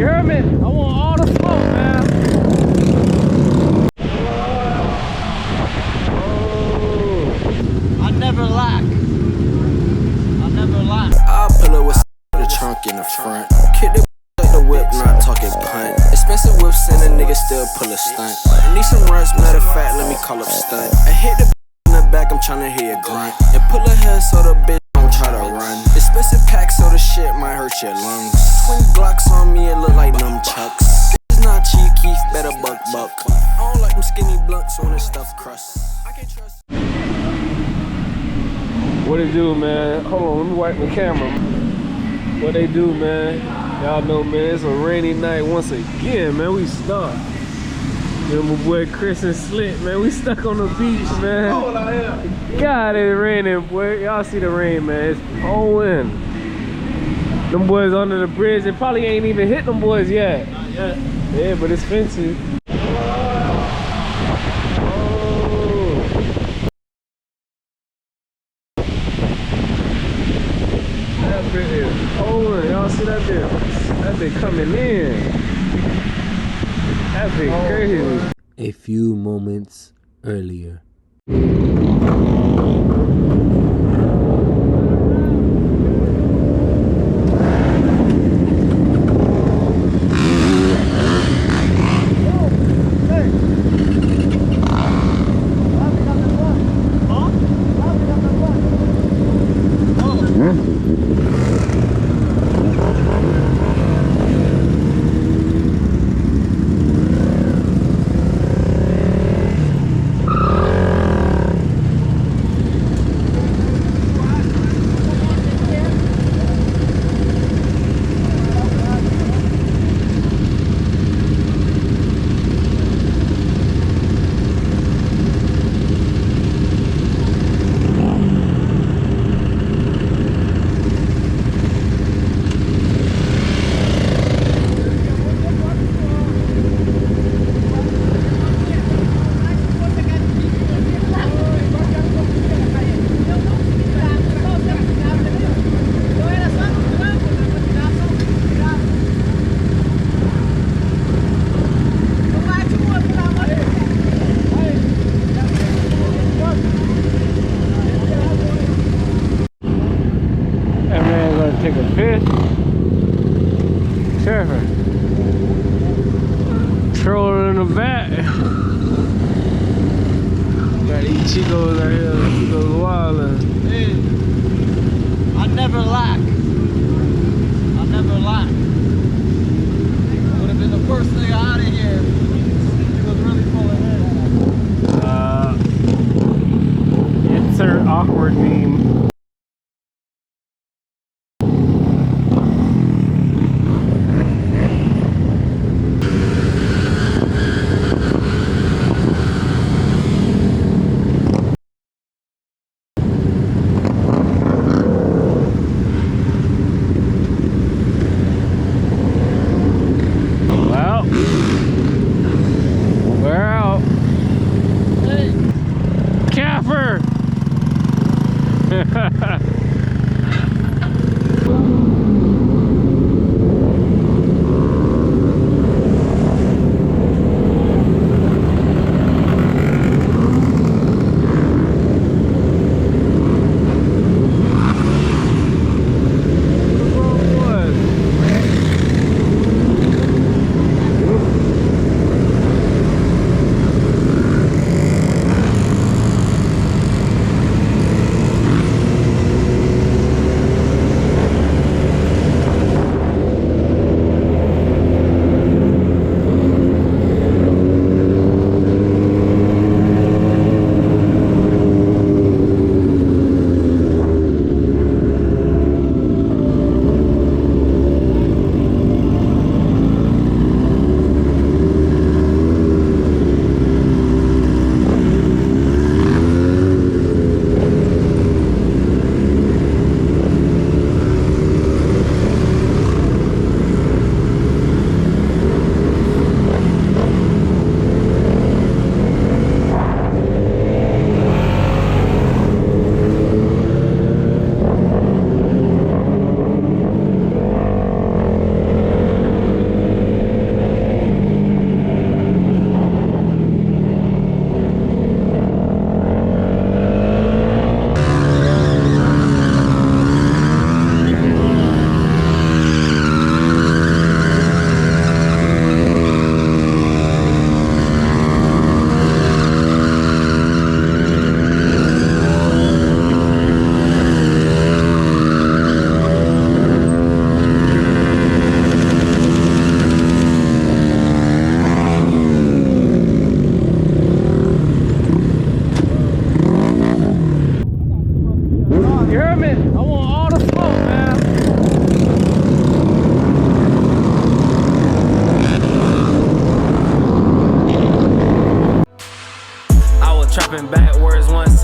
You heard me? I want all the smoke, man. Oh. I never lack. I never lack. I'll pull up with the trunk in the front. Kick the like the whip, not talking punt. Expensive whips and a nigga still pull a stunt. I need some runs, matter of fact, let me call up stunt. I hit the in the back, I'm tryna hear a grunt. And pull a head so the bitch don't try to run. Expensive pack so the shit might hurt your lungs. Twin Glocks on me, it look like nunchucks. It's not cheeky, better buck. I don't like them skinny blunts on this stuff crust. I can't trust. What it do, man? Hold on, let me wipe my camera. What they do, man? Y'all know, man, it's a rainy night once again, man. We stuck. Yeah, my boy Chris and Slit, man. We stuck on the beach, man. Cold out here. God, it's raining, boy. Y'all see the rain, man. It's pouring. Them boys under the bridge, they probably ain't even hit them boys yet. Not yet. Yeah, but it's fancy. Oh. That bit is pouring. Y'all see that bit? That bit coming in. That bit crazy. A few moments earlier. Take a fish. Surfer. Throw it in the back. Got these Chicos out here. Chicos wildin'. Hey, I never lack. I never lack. Would have been the first thing out of here. It was really pulling in. Insert awkward meme.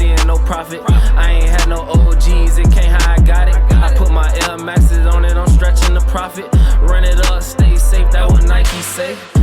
seeing no profit. I ain't had no OGs, it can't how I got it. I put my Air Maxes on it, I'm stretching the profit. Run it up, stay safe, that what Nike say.